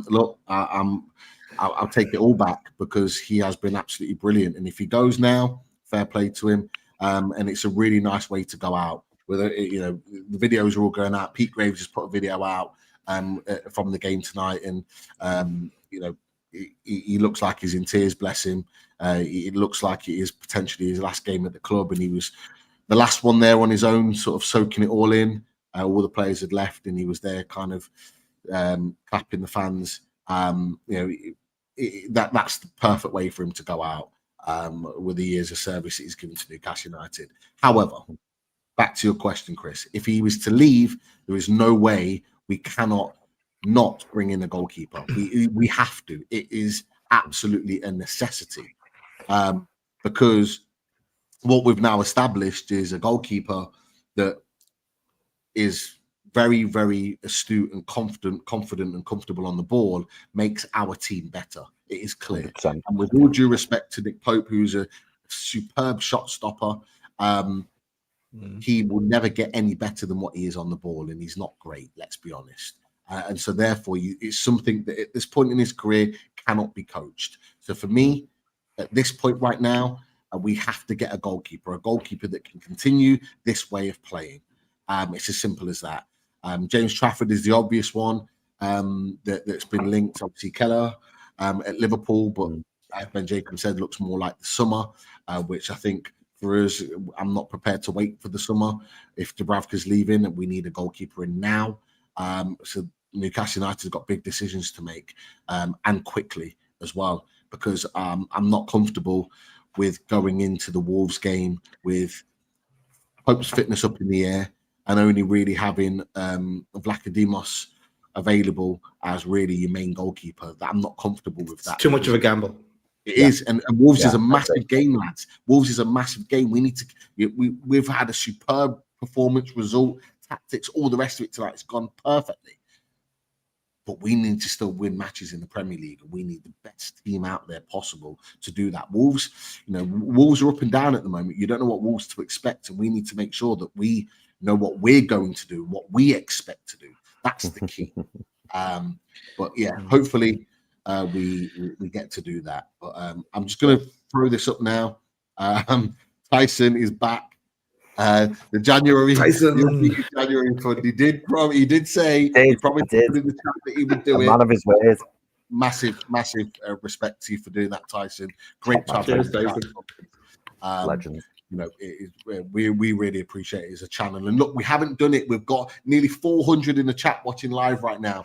Look, I'll take it all back, because he has been absolutely brilliant. And if he goes now, fair play to him. And it's a really nice way to go out. Whether the videos are all going out. Pete Graves just put a video out from the game tonight, and he looks like he's in tears. Bless him. It looks like it is potentially his last game at the club, and he was the last one there on his own, sort of soaking it all in. All the players had left, and he was there, kind of clapping the fans. That's the perfect way for him to go out with the years of service that he's given to Newcastle United. However, back to your question, Chris. If he was to leave, there is no way we cannot not bring in a goalkeeper. We have to. It is absolutely a necessity, because what we've now established is a goalkeeper that is very, very astute and confident and comfortable on the ball, makes our team better. It is clear. 100%. And with all due respect to Nick Pope, who's a superb shot stopper, he will never get any better than what he is on the ball, and he's not great, let's be honest. And so therefore, it's something that at this point in his career cannot be coached. So for me, at this point right now, we have to get a goalkeeper that can continue this way of playing. It's as simple as that. James Trafford is the obvious one that's been linked. Obviously, Keller at Liverpool, but as Ben Jacobs said, looks more like the summer, which I think for us, I'm not prepared to wait for the summer. If Dubravka's leaving, we need a goalkeeper in now. So Newcastle United have got big decisions to make, and quickly as well, because I'm not comfortable with going into the Wolves game with Pope's fitness up in the air and only really having Vlachodimos available as really your main goalkeeper. I'm not comfortable with that. It's too much of a gamble. It is, and Wolves is a massive game, lads. Wolves is a massive game. We need to. We've had a superb performance, result, tactics, all the rest of it tonight. It's gone perfectly, but we need to still win matches in the Premier League, and we need the best team out there possible to do that. Wolves, Wolves are up and down at the moment. You don't know what Wolves to expect, and we need to make sure that we know what we're going to do, what we expect to do. That's the key. But yeah, hopefully. We get to do that. But I'm just going to throw this up now. Tyson is back. The January fund. He did say he promised in the chat that he would do it. Man of his word. Massive respect to you for doing that, Tyson. Great job, Legend. We really appreciate it as a channel. And look, we haven't done it. We've got nearly 400 in the chat watching live right now.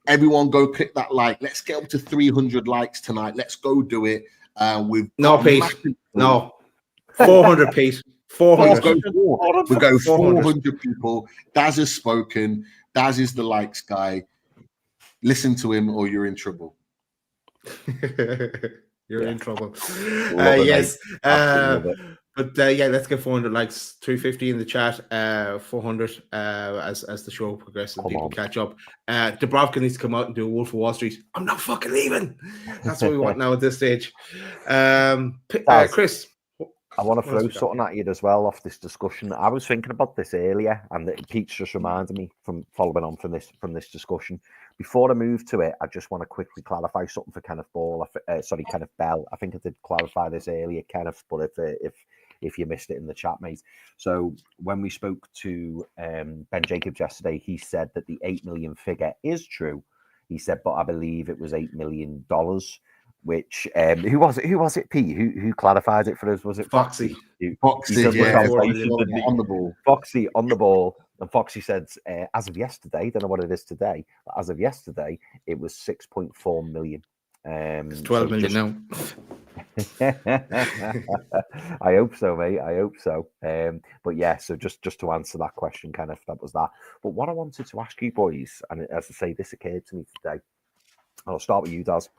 Everyone go click that like. Let's get up to 300 likes tonight. Let's go do it. No, Pete. No. 400, Pete. 400. We go 400 people. Daz has spoken. Daz is the likes guy. Listen to him or you're in trouble. You're in trouble. Yes. But let's get 400 likes, 350 in the chat, 400 as the show progresses and people catch up. Dubravka needs to come out and do a Wolf of Wall Street. I'm not fucking leaving. That's what we want now at this stage. Chris. I want to throw something at you as well off this discussion. I was thinking about this earlier, and Pete's just reminded me from following on from this discussion. Before I move to it, I just want to quickly clarify something for Kenneth Bell. I think I did clarify this earlier, Kenneth, but if you missed it in the chat, mate. So when we spoke to Ben Jacobs yesterday, he said that the 8 million figure is true. He said, but I believe it was $8 million. Which who was it, Pete? Who clarified it for us? Was it Foxy? Foxy, on the ball. Foxy on the ball, and Foxy said, as of yesterday, don't know what it is today, but as of yesterday, it was 6.4 million. It's 12 million now. I hope so, mate. I hope so. But yeah, so just to answer that question, kind of that was that. But what I wanted to ask you boys, and as I say, this occurred to me today. I'll start with you, Daz.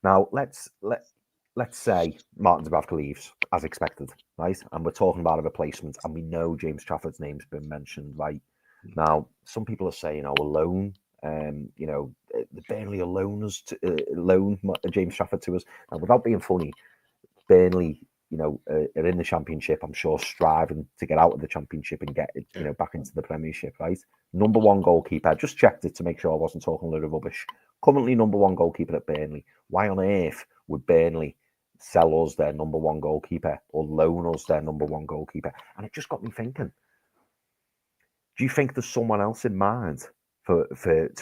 Now, let's say Martin Dubravka leaves, as expected, right? And we're talking about a replacement, and we know James Trafford's name's been mentioned, right? Now, some people are saying, a loan You know, the Burnley loan James Trafford to us, and without being funny, Burnley, you know, are in the Championship. I'm sure striving to get out of the Championship and get you know, back into the Premiership. Right, number one goalkeeper. I just checked it to make sure I wasn't talking a load of rubbish. Currently number one goalkeeper at Burnley. Why on earth would Burnley sell us their number one goalkeeper or loan us their number one goalkeeper? And it just got me thinking. Do you think there's someone else in mind to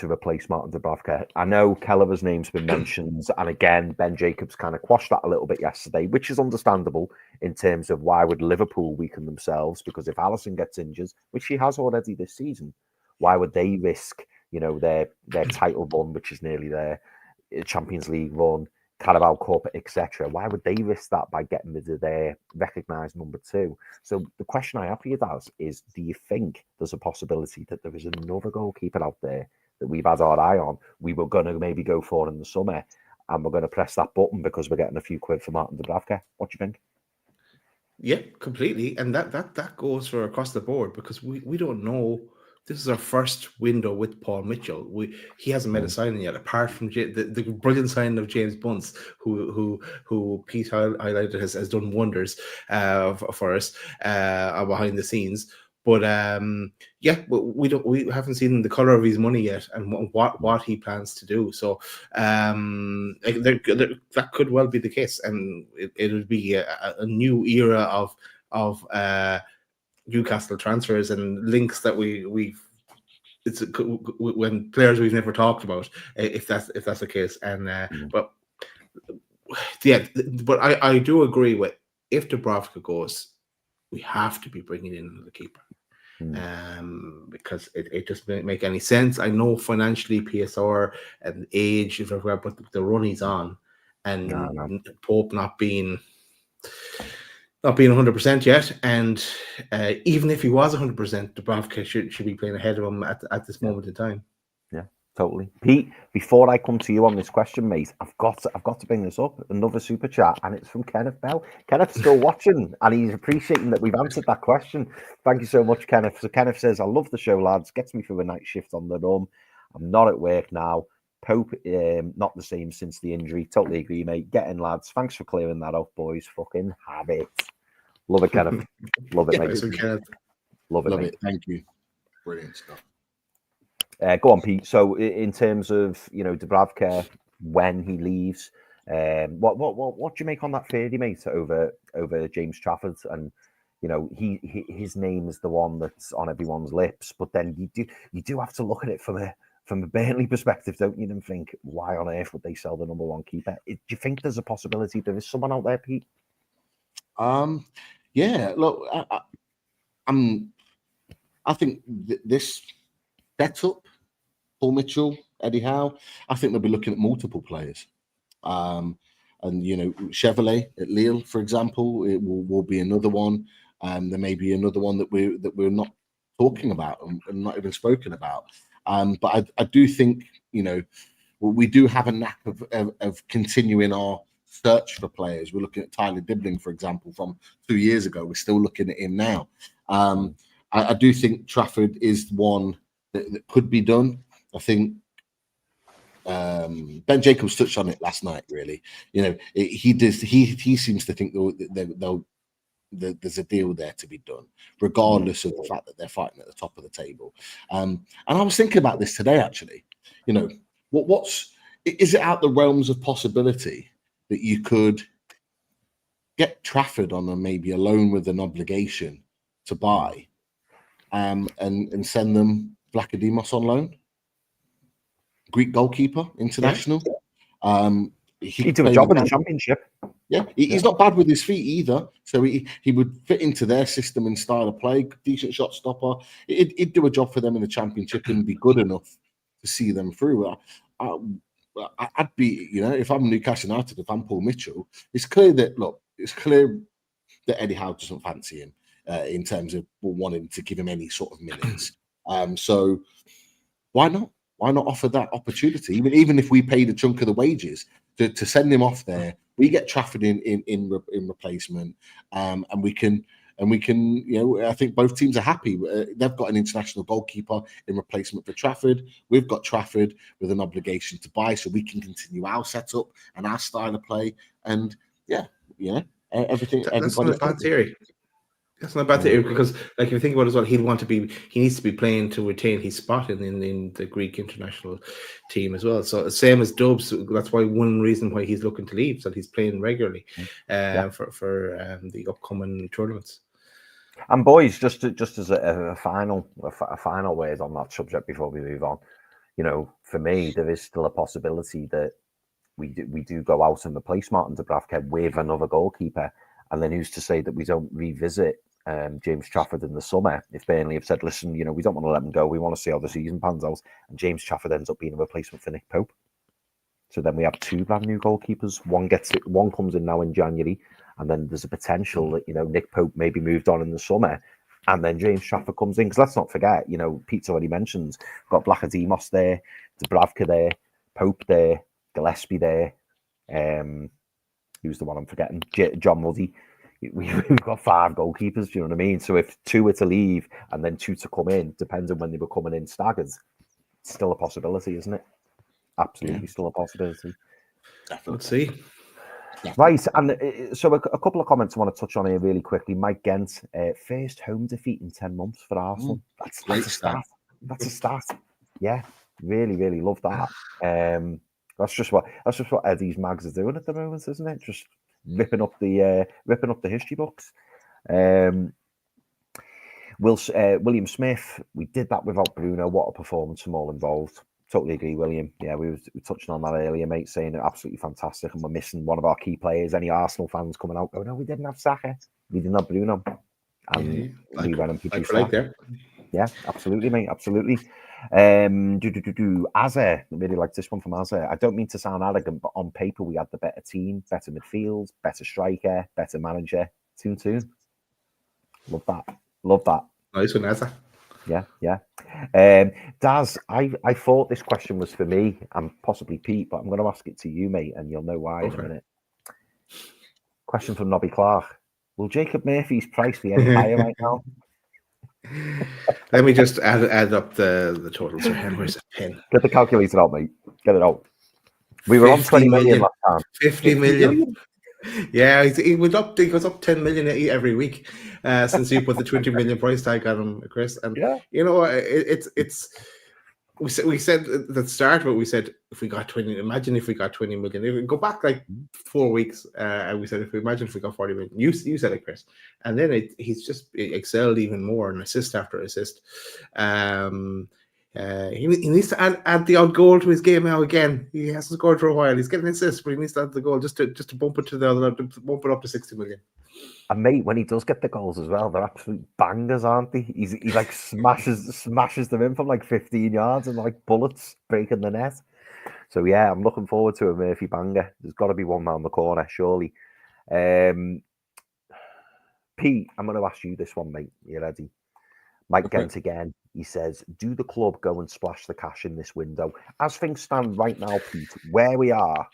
replace Martin Dubravka? I know Kelleher's name's been mentioned, and again, Ben Jacobs kind of quashed that a little bit yesterday, which is understandable in terms of why would Liverpool weaken themselves? Because if Alisson gets injured, which he has already this season, why would they risk, you know, their title run, which is nearly their Champions League run, Carabao Cup, etc.? Why would they risk that by getting rid of their recognised number two? So the question I have for you, Daz, is do you think there's a possibility that there is another goalkeeper out there that we've had our eye on, we were going to maybe go for in the summer, and we're going to press that button because we're getting a few quid for Martin Dubravka? What do you think? Yeah, completely. And that goes for across the board, because we don't know. This is our first window with Paul Mitchell. He hasn't made a signing yet, apart from the brilliant signing of James Bunce, who Pete highlighted has done wonders for us behind the scenes. But we haven't seen the color of his money yet and what he plans to do. So that could well be the case, and it would be a new era of Newcastle transfers and links that it's when players we've never talked about, if that's the case. And but I do agree with, if Dubravka goes, we have to be bringing in another keeper, because it just doesn't make any sense. I know financially, PSR and age, but the run he's on, and Pope not being 100% yet, and even if he was 100%, Dubravka should be playing ahead of him at this moment in time. Yeah, totally. Pete, before I come to you on this question, mate, I've got to bring this up. Another super chat, and it's from Kenneth Bell. Kenneth's still watching, and he's appreciating that we've answered that question. Thank you so much, Kenneth. So Kenneth says, "I love the show, lads. Gets me through a night shift on the run. I'm not at work now. Pope, not the same since the injury. Totally agree, mate. Get in, lads. Thanks for clearing that up, boys. Fucking have it." Love it, Kenneth. Love it, mate. Love it. Thank you. Brilliant stuff. Go on, Pete. So, in terms of, you know, Dubravka, when he leaves, what do you make on that theory, mate, over James Trafford? And you know, his name is the one that's on everyone's lips, but then you do have to look at it from a Burnley perspective, don't you? And think, why on earth would they sell the number one keeper? Do you think there's a possibility there is someone out there, Pete? Yeah. Look, I think this setup, Paul Mitchell, Eddie Howe, I think they'll be looking at multiple players. And you know, Chevrolet at Lille, for example, it will be another one. There may be another one that we're not talking about and not even spoken about. But I do think, you know, we do have a knack of continuing our search for players. We're looking at Tyler Dibling, for example, from 2 years ago. We're still looking at him now. I do think Trafford is one that could be done. I think Ben Jacobs touched on it last night. Really, you know, he seems to think there's a deal there to be done, regardless of the fact that they're fighting at the top of the table. And I was thinking about this today, actually. You know, is it out the realms of possibility that you could get Trafford on maybe a loan with an obligation to buy, and send them Vlachodimos on loan? Greek goalkeeper, international. Yeah. He did a job in the Championship. Yeah, he's not bad with his feet either. So he would fit into their system and style of play. Decent shot stopper. He'd do a job for them in the Championship and be good enough to see them through. I'd be, you know, if I'm Newcastle United, if I'm Paul Mitchell, it's clear that Eddie Howe doesn't fancy him in terms of wanting to give him any sort of minutes. So why not? Why not offer that opportunity? Even if we paid a chunk of the wages to send him off there, we get Trafford in replacement, and we can and we can, I think both teams are happy. They've got an international goalkeeper in replacement for Trafford. We've got Trafford with an obligation to buy, so we can continue our setup and our style of play. And everything. That's not a bad theory. That's not a bad theory, because, like, if you think about it as well, he needs to be playing to retain his spot in the Greek international team as well. So same as Dubs, that's why one reason why he's looking to leave, so that he's playing regularly for the upcoming tournaments. And boys, just as a final word on that subject before we move on, for me, there is still a possibility that we do go out and replace Martin Dubravka with another goalkeeper, and then who's to say that we don't revisit James Trafford in the summer if Burnley have said, listen, we don't want to let him go, we want to see how the season pans out, and James Trafford ends up being a replacement for Nick Pope. So then we have two brand new goalkeepers. One comes in now in January, and then there's a potential that Nick Pope maybe moved on in the summer, and then James Trafford comes in, because let's not forget, Pete's already mentioned, got Vlachodimos there, Dubravka there, Pope there, Gillespie there, who's the one I'm forgetting? John Muddy. We've got 5 goalkeepers, do you know what I mean? So if 2 were to leave and then 2 to come in, depends on when they were coming in staggered, it's still a possibility, isn't it? Absolutely, still a possibility. Definitely. Let's see. Right, and so a couple of comments I want to touch on here really quickly. Mike Gent, first home defeat in 10 months for Arsenal. That's a start. That's a start. Yeah, really, really love that. That's just what Eddie's mags are doing at the moment, isn't it? Just ripping up the history books. William Smith, we did that without Bruno. What a performance from all involved. Totally agree, William. Yeah, we touched on that earlier, mate, saying absolutely fantastic, and we're missing one of our key players. Any Arsenal fans coming out going, no, we didn't have Saka, we didn't have Bruno, and we went and produced that. Yeah, absolutely, mate, absolutely. Azza, I really like this one from Azza. I don't mean to sound arrogant, but on paper we had the better team, better midfield, better striker, better manager. Tune. Love that. Nice one, Azza. Yeah. Daz, I thought this question was for me and possibly Pete, but I'm going to ask it to you, mate, and you'll know why in a minute. Question from Nobby Clark. Will Jacob Murphy's price be any higher right now? Let me just add up the totals. Where's the pen? Get the calculator out, mate. Get it out. We were on 20 million last time. 50 million. Yeah, he goes up 10 million every week since you put the 20 million price tag on him, Chris. And we said at the start, but we said if we got 20, imagine if we got 20 million. If we go back like 4 weeks, and we said if we got 40 million. You said it, Chris. And then he's just excelled even more in assist after assist. He needs to add the odd goal to his game now again. He hasn't scored for a while. He's getting assists, but he needs to add the goal just to bump it bump it up to 60 million. And mate, when he does get the goals as well, they're absolute bangers, aren't they? He like smashes them in from like 15 yards and like bullets breaking the net. So yeah, I'm looking forward to a Murphy banger. There's got to be one round the corner, surely. Pete, I'm going to ask you this one, mate. You ready? Mike Gent again. He says, do the club go and splash the cash in this window? As things stand right now, Pete, where we are,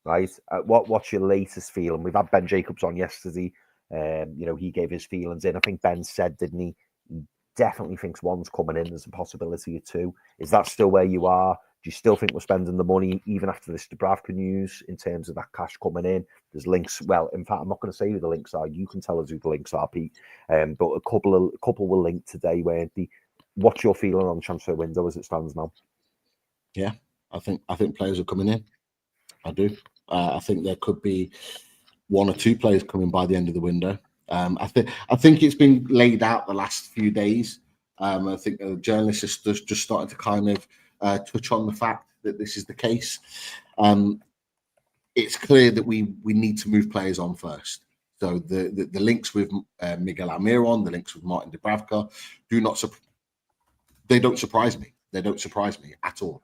right? What's your latest feeling? We've had Ben Jacobs on yesterday. He gave his feelings in. I think Ben said, didn't he? He definitely thinks one's coming in. There's a possibility of 2. Is that still where you are? Do you still think we're spending the money even after this Dubravka news in terms of that cash coming in? There's links. Well, in fact, I'm not going to say who the links are. You can tell us who the links are, Pete. But a couple were linked today, weren't they? What's your feeling on the transfer window as it stands now? Yeah, I think players are coming in. I do. I think there could be 1 or 2 players coming by the end of the window. I think it's been laid out the last few days. I think journalists just starting to kind of touch on the fact that this is the case. It's clear that we need to move players on first. So the links with Miguel Almiron, the links with Martin Dubravka, they don't surprise me. They don't surprise me at all.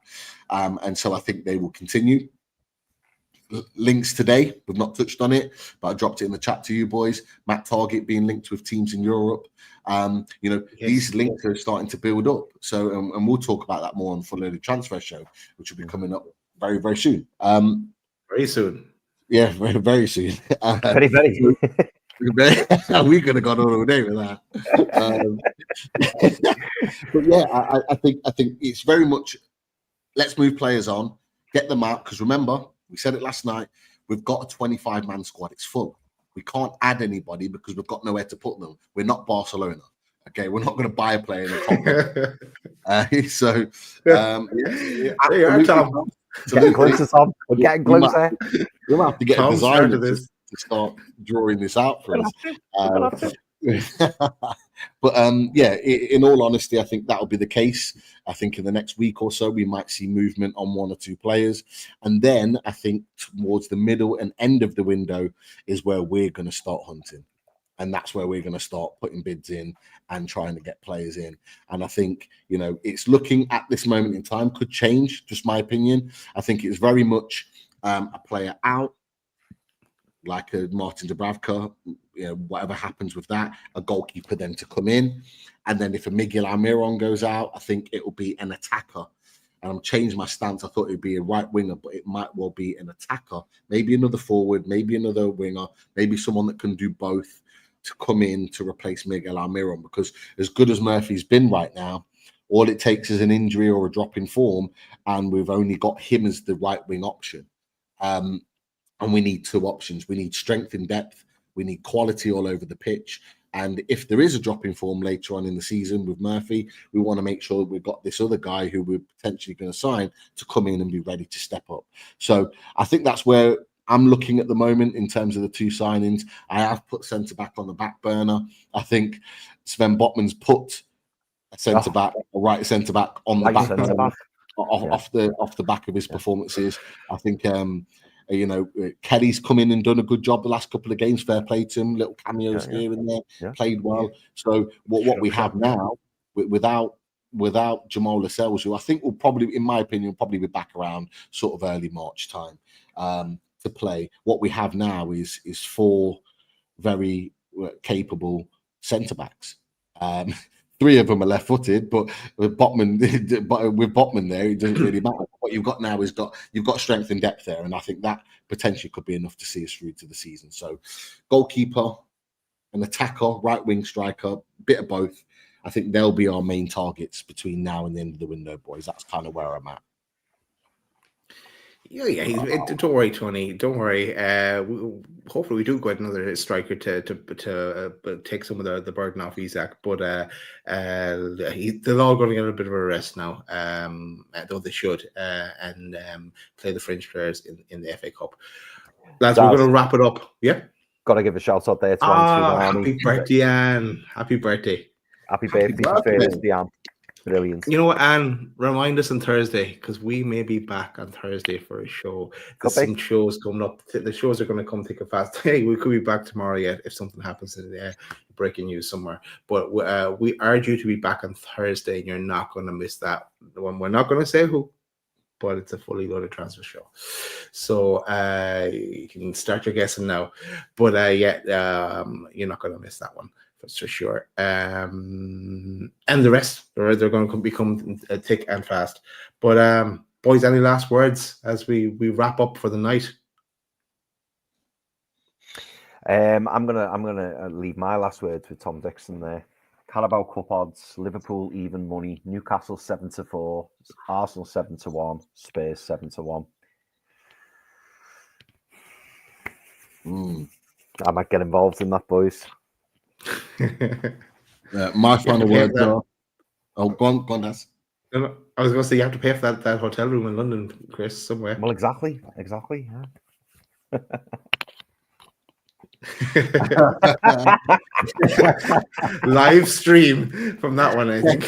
And so I think they will continue. Links today, we've not touched on it, but I dropped it in the chat to you boys. Matt Target being linked with teams in Europe. These links are starting to build up. So, and we'll talk about that more on Full Loaded Transfer Show, which will be coming up very, very soon. Very soon. Yeah, very, very soon. Very, very soon. We could have gone all day with that. But yeah, I think it's very much let's move players on, get them out. Because remember, we said it last night, we've got a 25-man squad. It's full. We can't add anybody because we've got nowhere to put them. We're not Barcelona. Okay, we're not going to buy a player in the There you are, Tom. Getting closer, Tom. We're getting closer. We'll have to get Tom a designer started this. to start drawing this out for us. But yeah, in all honesty, I think that'll be the case. I think in the next week or so, we might see movement on one or two players. And then I think towards the middle and end of the window is where we're going to start hunting. And that's where we're going to start putting bids in and trying to get players in. And I think, you know, it's looking at this moment in time could change, just my opinion. I think it's very much a player out, like a Martin Dubravka, you know, whatever happens with that, a goalkeeper then to come in. And then if a Miguel Almiron goes out, I think it will be an attacker. And I'm changing my stance. I thought it would be a right winger, but it might well be an attacker. Maybe another forward, maybe another winger, maybe someone that can do both to come in to replace Miguel Almiron. Because as good as Murphy's been right now, all it takes is an injury or a drop in form, and we've only got him as the right wing option. And we need two options. We need strength in depth. We need quality all over the pitch. And if there is a drop in form later on in the season with Murphy, we want to make sure we've got this other guy who we're potentially going to sign to come in and be ready to step up. So I think that's where I'm looking at the moment in terms of the two signings. I have put centre-back on the back burner. I think Sven Botman's put a centre-back, a right centre-back on the back burner off the back of his performances. I think you know, Kelly's come in and done a good job the last couple of games. Fair play to him, little cameos here and there, played well. So what we have now, without Jamal Lascelles, who I think will probably, in my opinion, probably be back around sort of early March time to play. What we have now is four very capable centre backs. Three of them are left-footed, but with Botman there, it doesn't really matter. What you've got now is you've got strength and depth there, and I think that potentially could be enough to see us through to the season. So, goalkeeper, an attacker, right wing striker, bit of both. I think they'll be our main targets between now and the end of the window, boys. That's kind of where I'm at. Yeah. Don't worry, Tony. Don't worry. Hopefully, we do get another striker to take some of the burden off Isak. But they're all going to get a bit of a rest now, though they should, and play the French players in the FA Cup. Lads, we're going to wrap it up. Yeah. Got to give a shout out there to happy birthday, Anne. Happy birthday. Happy birthday, Anne. Brilliant. You know what, Anne? Remind us on Thursday, because we may be back on Thursday for a show. There's some shows coming up. The shows are going to come thick and fast. Hey, we could be back tomorrow yet if something happens in the breaking news somewhere. But we are due to be back on Thursday, and you're not going to miss that one. We're not going to say who, but it's a fully loaded transfer show. So you can start your guessing now. But you're not going to miss that one. That's for sure. And the rest, they're going to become thick and fast. But boys, any last words as we wrap up for the night? I'm gonna leave my last words with Tom Dixon there. Carabao Cup odds: Liverpool even money, Newcastle 7-4, Arsenal 7-1, Spurs 7-1. I might get involved in that, boys. My final words are. Oh, go on, Naz. No, I was going to say you have to pay for that hotel room in London, Chris, somewhere. Well, exactly. Yeah. Live stream from that one, I think.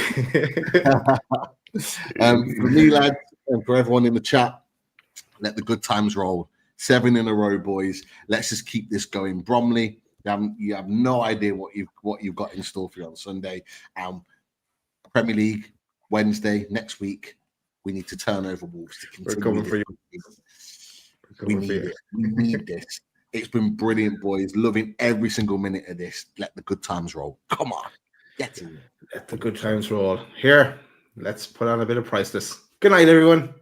For me, lads, and for everyone in the chat, let the good times roll. 7 in a row, boys. Let's just keep this going. Bromley, you have no idea what you've got in store for you on Sunday. Premier League Wednesday next week. We need to turn over Wolves to continue. We're coming for you. We need this. It's been brilliant, boys. Loving every single minute of this. Let the good times roll. Come on, get in. Let the good times roll. Here, let's put on a bit of priceless. Good night, everyone.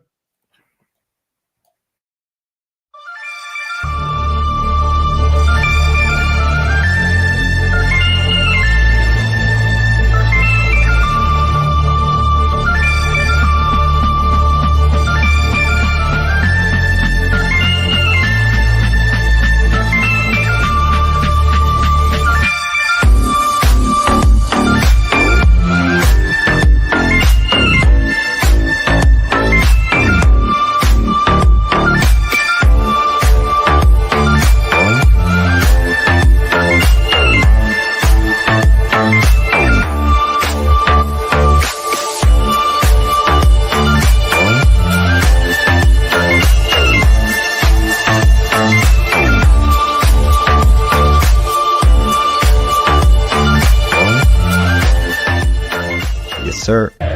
Yes, sir.